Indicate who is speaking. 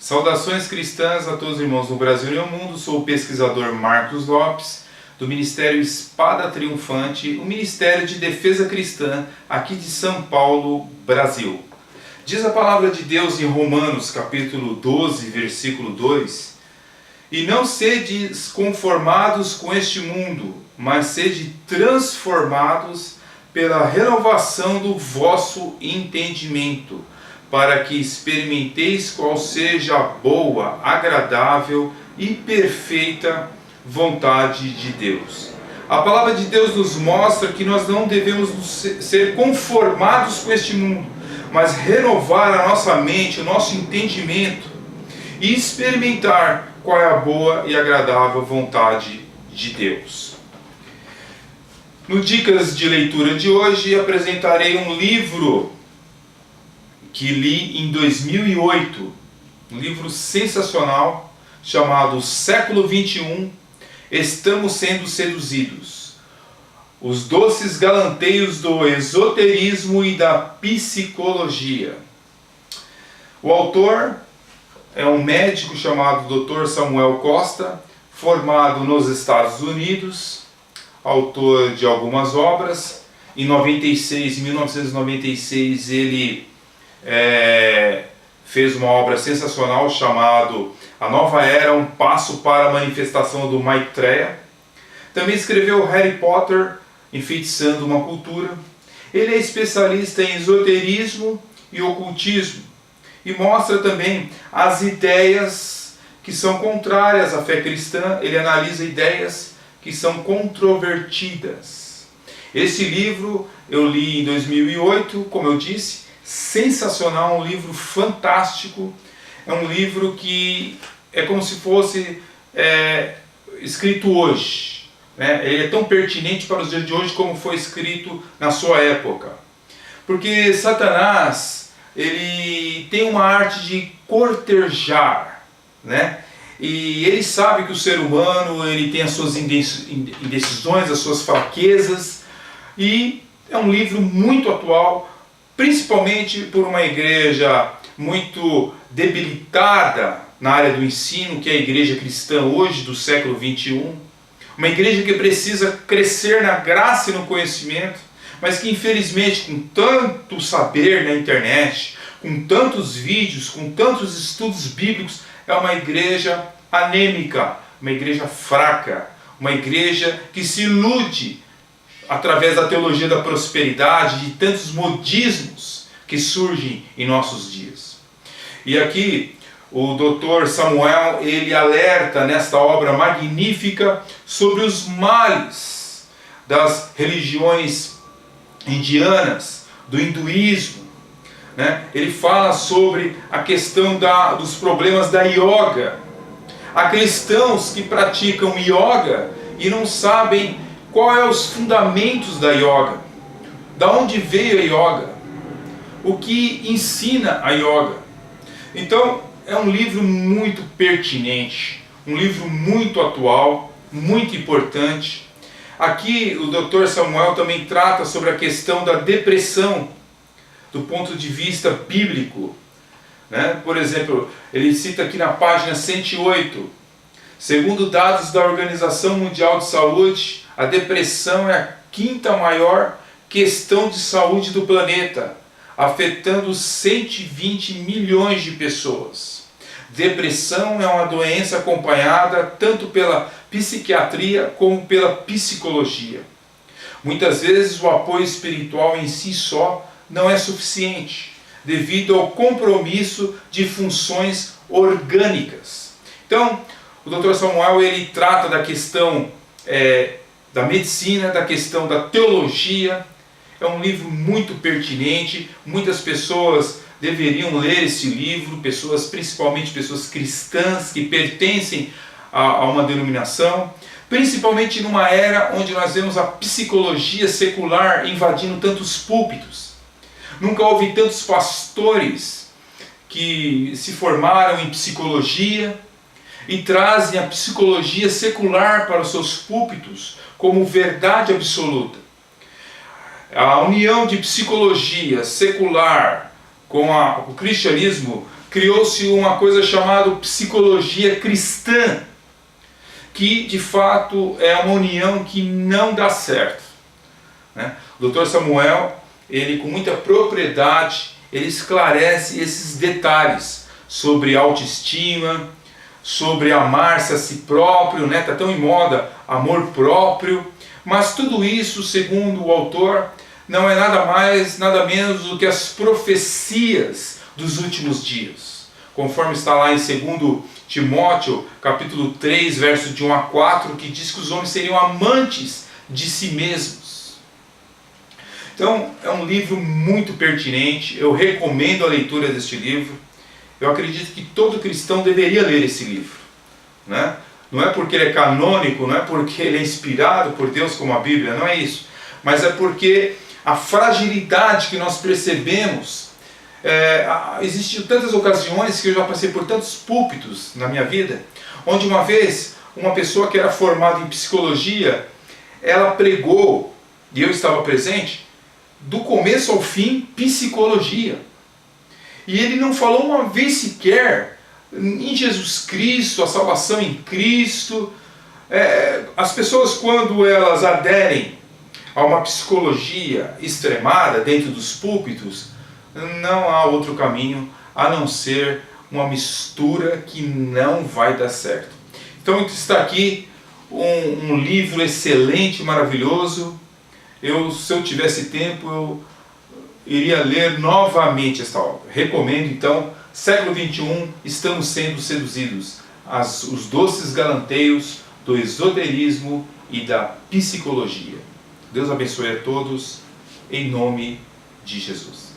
Speaker 1: Saudações cristãs a todos os irmãos no Brasil e no mundo. Sou o pesquisador Marcos Lopes, do Ministério Espada Triunfante, o Ministério de Defesa Cristã aqui de São Paulo, Brasil. Diz a palavra de Deus em Romanos capítulo 12, versículo 2: E não sedes conformados com este mundo, mas sede transformados pela renovação do vosso entendimento, para que experimenteis qual seja a boa, agradável e perfeita vontade de Deus. A palavra de Deus nos mostra que nós não devemos ser conformados com este mundo, mas renovar a nossa mente, o nosso entendimento e experimentar qual é a boa e agradável vontade de Deus. No Dicas de Leitura de hoje apresentarei um livro que li em 2008, um livro sensacional chamado Século XXI, Estamos Sendo Seduzidos. Os doces galanteios do esoterismo e da psicologia. O autor é um médico chamado Dr. Samuel Costa, formado nos Estados Unidos, autor de algumas obras. Em 1996 ele fez uma obra sensacional chamado A Nova Era, um passo para a manifestação do Maitreya. Também escreveu Harry Potter, enfeitiçando uma cultura. Ele é especialista em esoterismo e ocultismo e mostra também as ideias que são contrárias à fé cristã. Ele analisa ideias que são controvertidas. Esse livro eu li em 2008, como eu disse, sensacional, um livro fantástico. É um livro que é como se fosse escrito hoje, né? Ele é tão pertinente para os dias de hoje como foi escrito na sua época, porque Satanás ele tem uma arte de cortejar, né? E ele sabe que o ser humano ele tem as suas indecisões, as suas fraquezas, e é um livro muito atual, principalmente por uma igreja muito debilitada na área do ensino, que é a igreja cristã hoje do século XXI. Uma igreja que precisa crescer na graça e no conhecimento, mas que infelizmente, com tanto saber na internet, com tantos vídeos, com tantos estudos bíblicos, é uma igreja anêmica, uma igreja fraca, uma igreja que se ilude através da teologia da prosperidade, de tantos modismos que surgem em nossos dias. E aqui o Dr. Samuel ele alerta nesta obra magnífica sobre os males das religiões indianas, do hinduísmo, né? Ele fala sobre a questão dos problemas da yoga. Há cristãos que praticam yoga e não sabem quais são os fundamentos da yoga, da onde veio a yoga, o que ensina a yoga. Então é um livro muito pertinente, um livro muito atual, muito importante. Aqui o Dr. Samuel também trata sobre a questão da depressão do ponto de vista bíblico, né? Por exemplo, ele cita aqui na página 108, segundo dados da Organização Mundial de Saúde, a depressão é a quinta maior questão de saúde do planeta, afetando 120 milhões de pessoas. Depressão é uma doença acompanhada tanto pela psiquiatria como pela psicologia. Muitas vezes o apoio espiritual em si só não é suficiente, devido ao compromisso de funções orgânicas. Então, o Dr. Samuel ele trata da questão da medicina, da questão da teologia. É um livro muito pertinente, muitas pessoas deveriam ler esse livro, principalmente pessoas cristãs que pertencem a uma denominação, principalmente numa era onde nós vemos a psicologia secular invadindo tantos púlpitos. Nunca houve tantos pastores que se formaram em psicologia e trazem a psicologia secular para os seus púlpitos como verdade absoluta. A união de psicologia secular com o cristianismo criou-se uma coisa chamada psicologia cristã, que de fato é uma união que não dá certo, né? O Dr. Samuel, ele com muita propriedade, ele esclarece esses detalhes sobre autoestima, sobre amar-se a si próprio, né? Está tão em moda amor próprio, mas tudo isso, segundo o autor, não é nada mais, nada menos do que as profecias dos últimos dias, conforme está lá em 2 Timóteo, capítulo 3, versos de 1 a 4, que diz que os homens seriam amantes de si mesmos. Então, é um livro muito pertinente, eu recomendo a leitura deste livro. Eu acredito que todo cristão deveria ler esse livro, né? Não é porque ele é canônico, não é porque ele é inspirado por Deus como a Bíblia, não é isso, mas é porque a fragilidade que nós percebemos, existem tantas ocasiões que eu já passei por tantos púlpitos na minha vida, onde uma vez uma pessoa que era formada em psicologia, ela pregou, e eu estava presente, do começo ao fim, psicologia. E ele não falou uma vez sequer em Jesus Cristo, a salvação em Cristo. As pessoas, quando elas aderem a uma psicologia extremada dentro dos púlpitos, não há outro caminho a não ser uma mistura que não vai dar certo. Então está aqui um livro excelente, maravilhoso. Se eu tivesse tempo, eu iria ler novamente esta obra. Recomendo então, século XXI, estamos sendo seduzidos. Os doces galanteios do esoterismo e da psicologia. Deus abençoe a todos, em nome de Jesus.